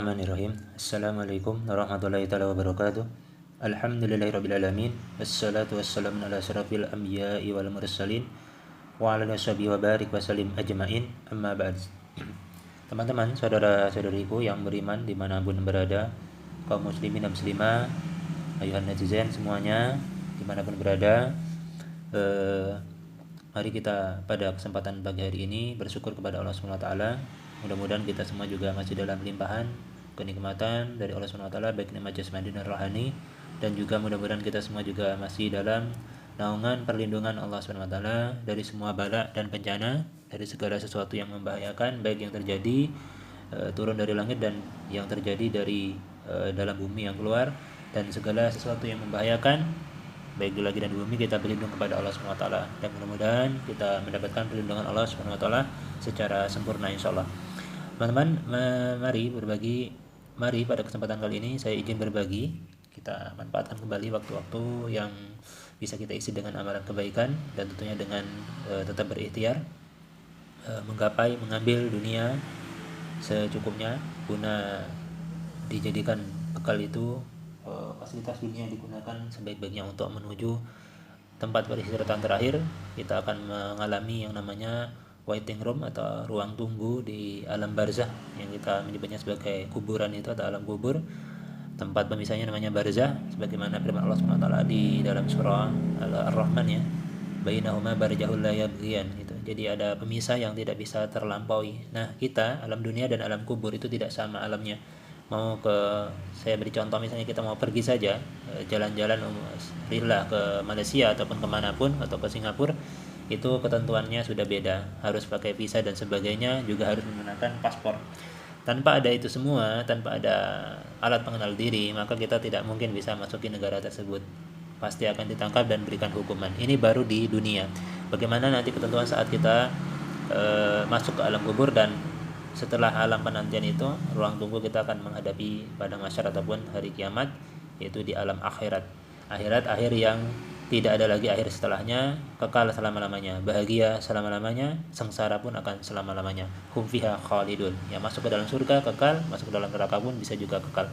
Bismillahirrahmanirrahim. Assalamualaikum warahmatullahi taala wabarakatuh. Alhamdulillahirabbil wassalatu wassalamu ala asyrafil anbiya'i wal mursalin wa ala alihi wa barik wa sallim ajmain. Amma ba'd. Teman-teman, saudara-saudariku yang beriman dimanapun berada, kaum muslimin dan muslimah, ayuhan netizen semuanya dimanapun berada, mari kita pada kesempatan pagi hari ini bersyukur kepada Allah Subhanahu wa taala. Mudah-mudahan kita semua juga masih dalam limpahan kenikmatan dari Allah Subhanahu wa taala, baik nikmat jasmani dan rohani, dan juga mudah-mudahan kita semua juga masih dalam naungan perlindungan Allah Subhanahu wa taala dari semua bala dan bencana, dari segala sesuatu yang membahayakan, baik yang terjadi turun dari langit dan yang terjadi dari dalam bumi yang keluar, dan segala sesuatu yang membahayakan baik di langit dan bumi. Kita berlindung kepada Allah Subhanahu wa taala, dan mudah-mudahan kita mendapatkan perlindungan Allah Subhanahu wa taala secara sempurna insyaallah. Teman-teman, mari pada kesempatan kali ini saya izin berbagi. Kita manfaatkan kembali waktu-waktu yang bisa kita isi dengan amalan kebaikan, dan tentunya dengan tetap berikhtiar mengambil dunia secukupnya, guna dijadikan bekal itu fasilitas dunia digunakan sebaik-baiknya untuk menuju tempat peristirahatan terakhir. Kita akan mengalami yang namanya waiting room atau ruang tunggu di alam barzah, yang kita menyebutnya sebagai kuburan itu atau alam kubur. Tempat pemisahnya namanya barzah, sebagaimana firman Allah Subhanahu wa taala di dalam surah Al-Rahman ya, bainahuma barzahul la yabghiyan gitu. Jadi ada pemisah yang tidak bisa terlampaui. Nah, kita alam dunia dan alam kubur itu tidak sama alamnya. Saya beri contoh, misalnya kita mau pergi saja jalan-jalan rillah ke Malaysia ataupun kemanapun, atau ke Singapura, itu ketentuannya sudah beda, harus pakai visa dan sebagainya, juga harus menggunakan paspor. Tanpa ada itu semua, tanpa ada alat pengenal diri, maka kita tidak mungkin bisa masuki negara tersebut. Pasti akan ditangkap dan berikan hukuman. Ini baru di dunia. Bagaimana nanti ketentuan saat kita masuk ke alam kubur, dan setelah alam penantian itu, ruang tunggu kita akan menghadapi pada mahsyar ataupun hari kiamat, yaitu di alam akhirat. Akhir yang tidak ada lagi akhir setelahnya, kekal selama-lamanya, bahagia selama-lamanya, sengsara pun akan selama-lamanya. Hum fiha khalidun. Ya, masuk ke dalam surga kekal, masuk ke dalam neraka pun bisa juga kekal.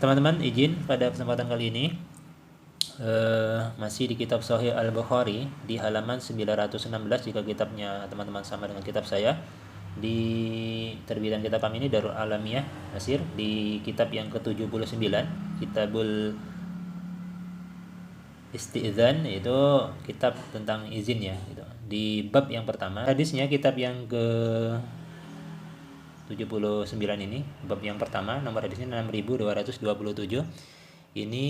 Teman-teman, izin pada kesempatan kali ini masih di kitab Sahih Al-Bukhari di halaman 916, jika kitabnya teman-teman sama dengan kitab saya. Di terbitan kitab kami ini Darul Alamiyah Mesir, di kitab yang ke-79, Kitabul Isti'dzan, yaitu kitab tentang izin ya gitu. Di bab yang pertama, hadisnya kitab yang ke-79 ini, bab yang pertama, nomor hadisnya 6227. Ini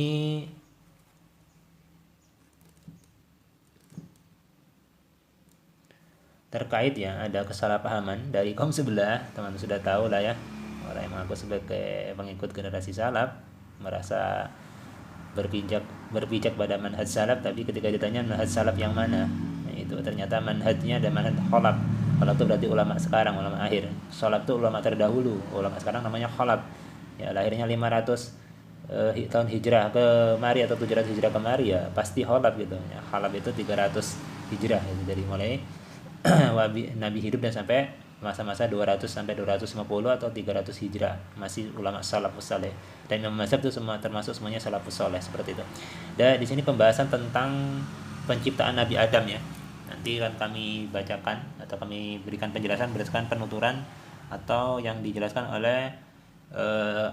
terkait ya, ada kesalahpahaman dari kaum sebelah. Teman sudah tahu lah ya, orang yang mengaku sebagai pengikut generasi salaf merasa berpijak pada manhaj salaf, tapi ketika ditanya manhaj salaf yang mana, nah, itu ternyata manhajnya ada manhaj khalaf. Khalaf itu berarti ulama sekarang, ulama akhir. Salaf itu ulama terdahulu, ulama sekarang namanya khalaf. Ya, lahirnya 500 tahun hijrah kemari atau 700 hijrah kemari, ya pasti khalaf gitu. Ya, khalaf itu 300 hijrah gitu, dari mulai Nabi hidup dan sampai masa-masa 200 sampai 250 atau 300 hijrah, masih ulama salafus saleh. Dan Imam Mazhab itu semua termasuk semuanya salafus saleh, seperti itu. Dan di sini pembahasan tentang penciptaan Nabi Adam ya. Nanti akan kami bacakan atau kami berikan penjelasan berdasarkan penuturan atau yang dijelaskan oleh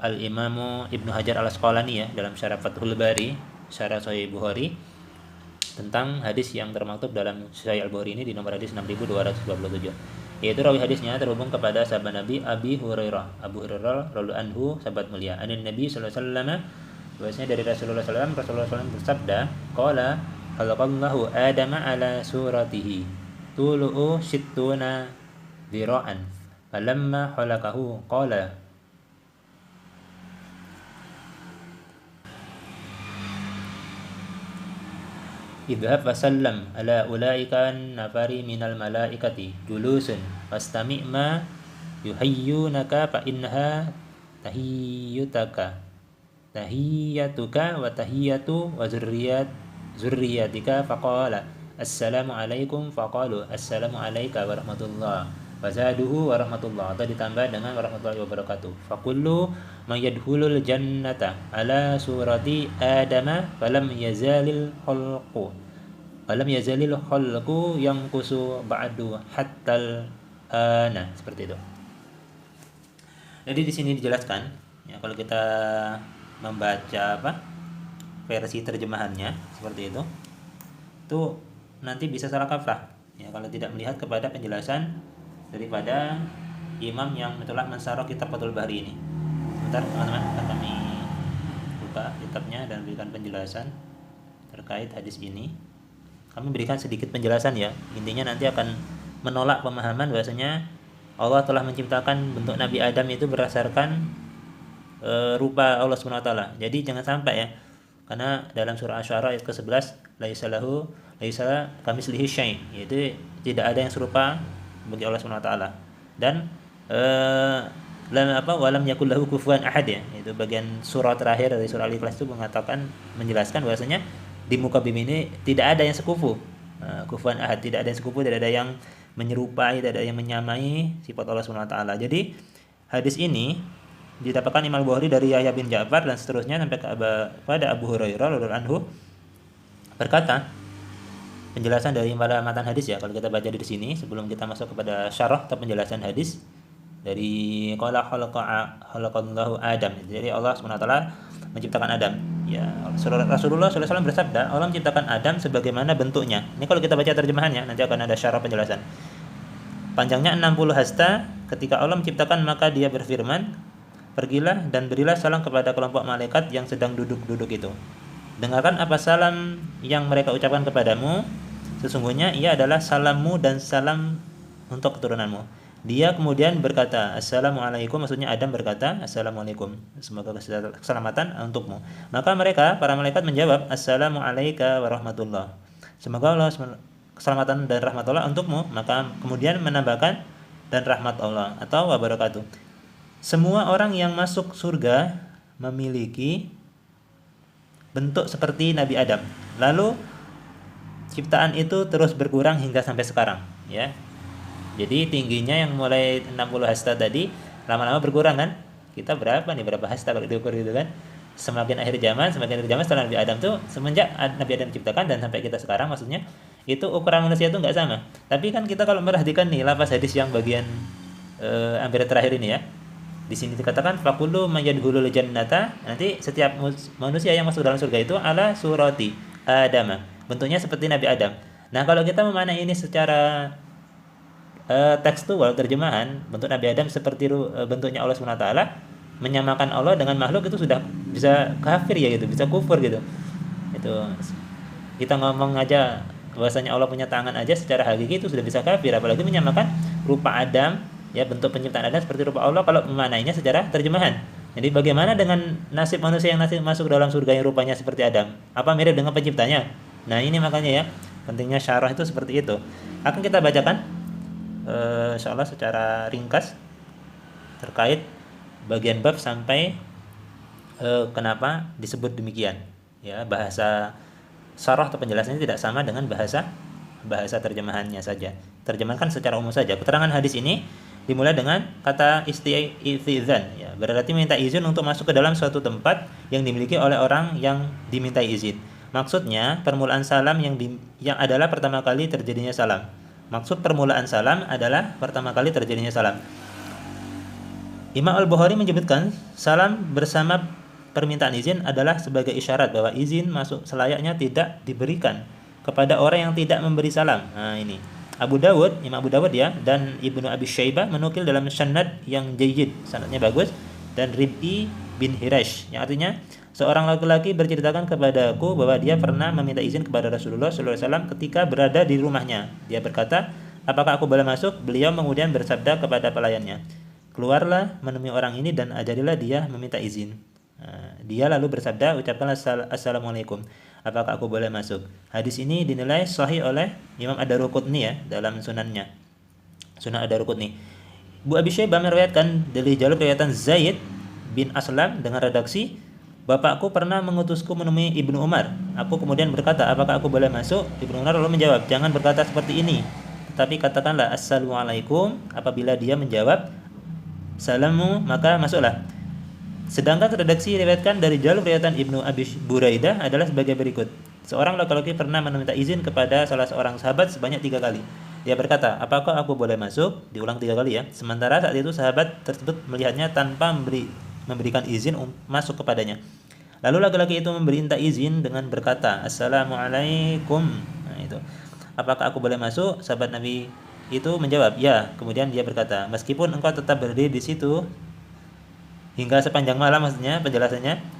Al-Imamu Ibnu Hajar Al-Asqalani ya, dalam syarah Fathul Bari, syarah Sahih Bukhari, tentang hadis yang termaktub dalam Sahih Al-Bukhari ini di nomor hadis 6227, yaitu rawi hadisnya terhubung kepada sahabat Nabi Abu Hurairah radhiyallahu anhu, sahabat mulia. Anin Nabi sallallahu alaihi wasallam, bahwasanya dari Rasulullah SAW bersabda, qala khalaqallahu Adama ala suratihi tulu'u sittuna dhira'an falamma khalaqahu qala idhab wasallam ala ulaika nafari minal malaikati julusun fastami' ma yuhayyunaka fa innaha tahiyyatuka wa tahiyyatu wa zurriyatika faqala assalamu alaikum faqalu assalamu alayka wa rahmatullah Fazaduhu warahmatullah, atau ditambah dengan warahmatullahi wabarakatuh. Fakullu man yadkhulul jannata ala surati adama falam yazalil khalqu yanqusu ba'du hattal ana, seperti itu. Jadi di sini dijelaskan ya, kalau kita membaca versi terjemahannya seperti itu nanti bisa salah kaprah ya kalau tidak melihat kepada penjelasan daripada imam yang telah mensarah kitab Fathul Bari ini. Sebentar teman-teman, akan kami buka kitabnya dan berikan penjelasan terkait hadis ini. Kami berikan sedikit penjelasan ya. Intinya nanti akan menolak pemahaman bahwasanya Allah telah menciptakan bentuk Nabi Adam itu berdasarkan rupa Allah SWT. Jadi jangan sampai ya, karena dalam surah Asy-Syu'ara ayat ke-11, laisa kamitslihi syai', yaitu tidak ada yang serupa bagi Allah SWT. Dan walam yakul lahu kufuwan ahad ya, itu bagian surah terakhir dari surah Al-Ikhlas itu menjelaskan bahwasanya di muka bumi ini tidak ada yang sekufu. Kufuwan ahad, tidak ada yang sekufu, tidak ada yang menyerupai, tidak ada yang menyamai sifat Allah SWT. Jadi hadis ini didapatkan Imam Bukhari dari Yahya bin Ja'far dan seterusnya sampai kepada Abu Hurairah radhiyallahu anhu berkata, penjelasan dari matan hadis ya, kalau kita baca di sini sebelum kita masuk kepada syarah atau penjelasan hadis dari qala khalaqallahu Adam. Jadi Allah SWT menciptakan Adam. Ya, Rasulullah SAW bersabda, Allah menciptakan Adam sebagaimana bentuknya. Ini kalau kita baca terjemahannya, nanti akan ada syarah penjelasan. Panjangnya 60 hasta. Ketika Allah menciptakan, maka Dia berfirman, pergilah dan berilah salam kepada kelompok malaikat yang sedang duduk-duduk itu. Dengarkan apa salam yang mereka ucapkan kepadamu. Sesungguhnya ia adalah salammu dan salam untuk keturunanmu. Dia kemudian berkata, Assalamualaikum, maksudnya Adam berkata, Assalamualaikum, semoga keselamatan untukmu. Maka mereka, para malaikat menjawab, Assalamualaikum warahmatullah, semoga Allah keselamatan dan rahmat Allah untukmu. Maka kemudian menambahkan, dan rahmat Allah atau wabarakatuh. Semua orang yang masuk surga memiliki bentuk seperti Nabi Adam. Lalu ciptaan itu terus berkurang hingga sampai sekarang ya. Jadi tingginya yang mulai 60 hasta tadi lama-lama berkurang kan? Kita berapa hasta kalau diukur gitu kan? Semakin akhir zaman setelah Nabi Adam tuh, semenjak Nabi Adam diciptakan dan sampai kita sekarang, maksudnya itu ukuran manusia itu enggak sama. Tapi kan kita kalau merhatikan nih lafaz hadis yang bagian hampir terakhir ini ya. Di sini dikatakan faqulu may yadkhulul jannata, nanti setiap manusia yang masuk dalam surga itu ala surati Adam. Bentuknya seperti Nabi Adam. Nah, kalau kita memaknai ini secara tekstual terjemahan, bentuk Nabi Adam seperti bentuknya Allah SWT, menyamakan Allah dengan makhluk itu sudah bisa kafir ya gitu, bisa kufur gitu. Itu kita ngomong aja bahwasanya Allah punya tangan aja secara hakiki itu sudah bisa kafir, apalagi menyamakan rupa Adam ya, bentuk penciptaan Adam seperti rupa Allah kalau memaknainya secara terjemahan. Jadi bagaimana dengan nasib manusia yang nasib masuk dalam surga yang rupanya seperti Adam? Apa mirip dengan penciptanya? Nah, ini makanya ya, pentingnya syarah itu seperti itu. Akan kita bacakan insyaallah secara ringkas terkait bagian bab sampai kenapa disebut demikian ya. Bahasa syarah atau penjelasannya tidak sama dengan bahasa terjemahannya saja. Terjemahkan secara umum saja. Keterangan hadis ini dimulai dengan kata isti'dzan ya, berarti minta izin untuk masuk ke dalam suatu tempat yang dimiliki oleh orang yang dimintai izin. Maksudnya permulaan salam yang adalah pertama kali terjadinya salam. Maksud permulaan salam adalah pertama kali terjadinya salam. Imam Al-Bukhari menyebutkan salam bersama permintaan izin adalah sebagai isyarat bahwa izin masuk selayaknya tidak diberikan kepada orang yang tidak memberi salam. Nah, ini Imam Abu Dawud ya, dan Ibnu Abi Syaibah menukil dalam sanad yang jayyid, sanadnya bagus, dan Rib'i bin Hirash, yang artinya seorang laki-laki berceritakan kepadaku bahwa dia pernah meminta izin kepada Rasulullah SAW ketika berada di rumahnya. Dia berkata, apakah aku boleh masuk? Beliau kemudian bersabda kepada pelayannya, keluarlah menemui orang ini dan ajarilah dia meminta izin. Dia lalu bersabda, ucapkanlah Assalamualaikum, apakah aku boleh masuk? Hadis ini dinilai sahih oleh Imam Ad-Daruqutni ya, dalam sunannya, Sunan Ad-Daruqutni. Bu Abi Syaibah meriwayatkan dari jalur riwayatan Zaid bin Aslam dengan redaksi, bapakku pernah mengutusku menemui Ibnu Umar. Aku kemudian berkata, apakah aku boleh masuk? Ibnu Umar lalu menjawab, jangan berkata seperti ini, tapi katakanlah assalamualaikum apabila dia menjawab salamu maka masuklah. Sedangkan redaksi diriwayatkan dari jalur riwayatan Ibnu Abi Buraidah adalah sebagai berikut. Seorang laki-laki pernah meminta izin kepada salah seorang sahabat sebanyak 3 kali. Dia berkata, apakah aku boleh masuk? Diulang 3 kali ya. Sementara saat itu sahabat tersebut melihatnya tanpa memberikan izin masuk kepadanya. Lalu laki-laki itu memberi izin dengan berkata, assalamualaikum. Nah itu. Apakah aku boleh masuk? Sahabat Nabi itu menjawab, ya. Kemudian dia berkata, meskipun engkau tetap berdiri di situ hingga sepanjang malam, maksudnya penjelasannya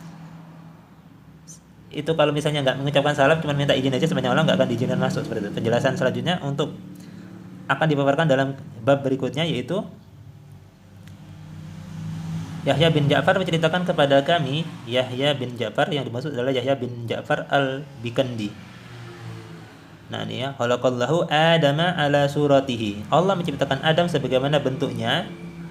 itu kalau misalnya nggak mengucapkan salam cuma minta izin aja sepanjang malam nggak akan diizinkan masuk, seperti itu. Penjelasan selanjutnya untuk akan dipaparkan dalam bab berikutnya, yaitu Yahya bin Ja'far menceritakan kepada kami. Yahya bin Ja'far yang dimaksud adalah Yahya bin Ja'far al-Bikandi. Nah ini ya, khalaqallahu Adama ala suratihi. Allah menciptakan Adam sebagaimana bentuknya.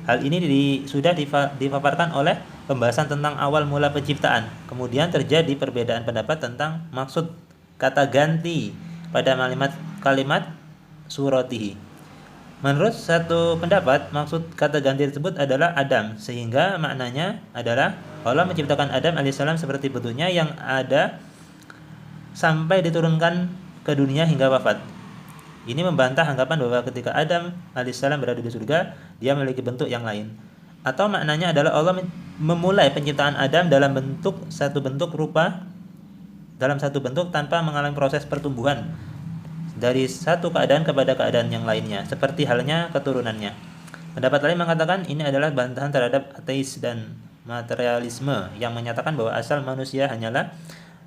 Hal ini sudah dipaparkan oleh pembahasan tentang awal mula penciptaan. Kemudian terjadi perbedaan pendapat tentang maksud kata ganti pada kalimat suratihi. Menurut satu pendapat, maksud kata ganti tersebut adalah Adam, sehingga maknanya adalah Allah menciptakan Adam alaihissalam seperti bentuknya yang ada sampai diturunkan ke dunia hingga wafat. Ini membantah anggapan bahwa ketika Adam alaihissalam berada di surga, dia memiliki bentuk yang lain. Atau maknanya adalah Allah memulai penciptaan Adam dalam satu bentuk tanpa mengalami proses pertumbuhan dari satu keadaan kepada keadaan yang lainnya, seperti halnya keturunannya. Pendapat lain mengatakan ini adalah bantahan terhadap ateis dan materialisme yang menyatakan bahwa asal manusia hanyalah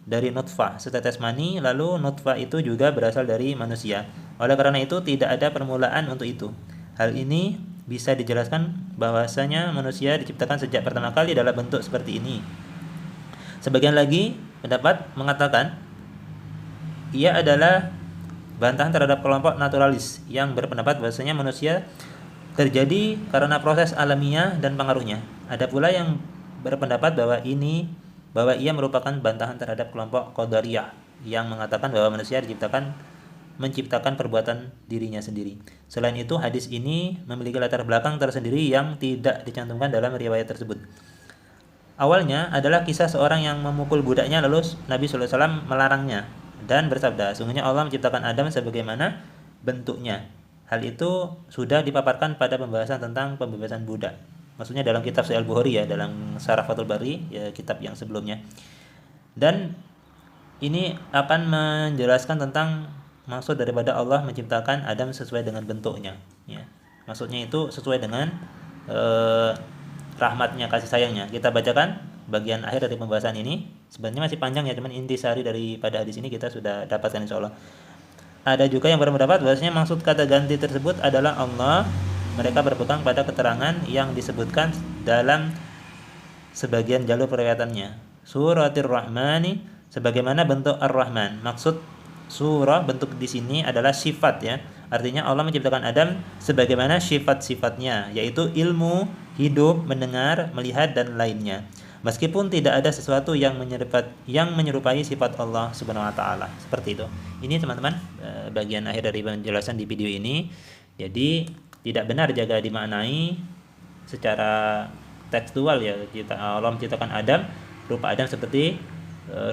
dari nutfah, setetes mani, lalu nutfah itu juga berasal dari manusia. Oleh karena itu tidak ada permulaan untuk itu. Hal ini bisa dijelaskan bahwasanya manusia diciptakan sejak pertama kali dalam bentuk seperti ini. Sebagian lagi pendapat mengatakan ia adalah bantahan terhadap kelompok naturalis yang berpendapat bahwasanya manusia terjadi karena proses alamiah dan pengaruhnya. Ada pula yang berpendapat bahwa ia merupakan bantahan terhadap kelompok Qadariyah yang mengatakan bahwa manusia menciptakan perbuatan dirinya sendiri. Selain itu, hadis ini memiliki latar belakang tersendiri yang tidak dicantumkan dalam riwayat tersebut. Awalnya adalah kisah seorang yang memukul budaknya, lalu Nabi SAW melarangnya dan bersabda, sungguhnya Allah menciptakan Adam sebagaimana bentuknya. Hal itu sudah dipaparkan pada pembahasan tentang pembebasan budak. Maksudnya dalam kitab Sahih Al-Bukhari ya, dalam Syarah Fathul Bari ya, kitab yang sebelumnya. Dan ini akan menjelaskan tentang maksud daripada Allah menciptakan Adam sesuai dengan bentuknya ya. Maksudnya itu sesuai dengan rahmatnya, kasih sayangnya. Kita bacakan bagian akhir dari pembahasan ini. Sebenarnya masih panjang ya, cuman intisari daripada hadis ini kita sudah dapatkan insyaallah. Ada juga yang berpendapat bahwasanya maksud kata ganti tersebut adalah Allah. Mereka berpegang pada keterangan yang disebutkan dalam sebagian jalur periwayatannya. Suratir Rahmani sebagaimana bentuk Ar-Rahman. Maksud surah bentuk di sini adalah sifat ya. Artinya Allah menciptakan Adam sebagaimana sifat-sifatnya, yaitu ilmu, hidup, mendengar, melihat dan lainnya. Meskipun tidak ada sesuatu yang menyerupai sifat Allah Subhanahu wa taala. Seperti itu. Ini teman-teman bagian akhir dari penjelasan di video ini. Jadi tidak benar jika dimaknai secara tekstual ya, Allah menciptakan Adam, rupa Adam seperti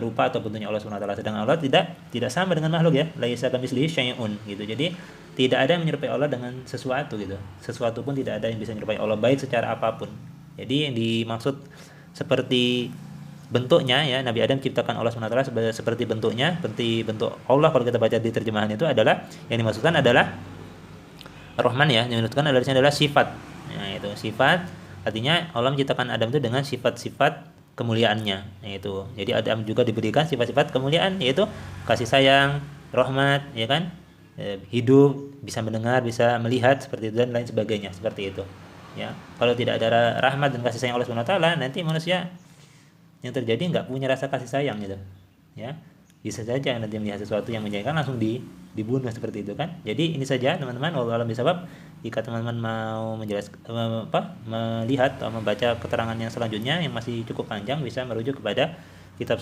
rupa atau bentuknya Allah Subhanahu wa taala. Sedangkan Allah tidak sama dengan makhluk ya. Laisa kamitslihi syai'un gitu. Jadi tidak ada yang menyerupai Allah dengan sesuatu gitu. Sesuatu pun tidak ada yang bisa menyerupai Allah baik secara apapun. Jadi yang dimaksud seperti bentuknya ya, Nabi Adam ciptakan Allah Subhanahu wa taala seperti bentuknya, seperti bentuk Allah. Kalau kita baca di terjemahan itu adalah yang dimaksudkan adalah Rahman ya, yang dimaksudkan adalah sifat. Nah, itu sifat artinya Allah menciptakan Adam itu dengan sifat-sifat kemuliaannya. Nah, itu. Jadi Adam juga diberikan sifat-sifat kemuliaan, yaitu kasih sayang, rahmat, ya kan? Hidup, bisa mendengar, bisa melihat seperti itu dan lain sebagainya, seperti itu. Ya. Kalau tidak ada rahmat dan kasih sayang Allah Subhanahu wa taala, nanti manusia yang terjadi enggak punya rasa kasih sayang gitu. Ya. Bisa saja nanti melihat sesuatu yang menjengkelkan langsung dibunuh seperti itu kan. Jadi ini saja teman-teman, wallahu a'lam bishawab. Jika teman-teman mau melihat atau membaca keterangan yang selanjutnya yang masih cukup panjang, bisa merujuk kepada kitab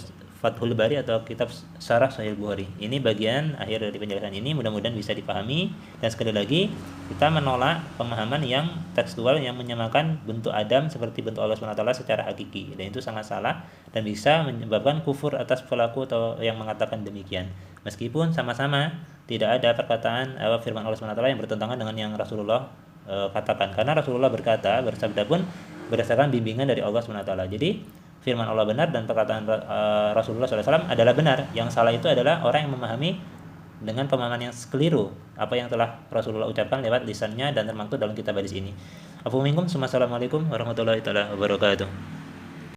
Fathul Bari atau kitab Syarah Sahih Bukhari. Ini bagian akhir dari penjelasan ini, mudah-mudahan bisa dipahami. Dan sekali lagi, kita menolak pemahaman yang tekstual yang menyamakan bentuk Adam seperti bentuk Allah SWT secara hakiki, dan itu sangat salah dan bisa menyebabkan kufur atas pelaku atau yang mengatakan demikian. Meskipun sama-sama tidak ada perkataan firman Allah SWT yang bertentangan dengan yang Rasulullah katakan, karena Rasulullah bersabda pun berdasarkan bimbingan dari Allah SWT. Jadi firman Allah benar dan perkataan Rasulullah SAW adalah benar. Yang salah itu adalah orang yang memahami dengan pemahaman yang keliru apa yang telah Rasulullah ucapkan lewat lisannya dan termaktub dalam kitab hadis ini. Assalamualaikum warahmatullahi wabarakatuh.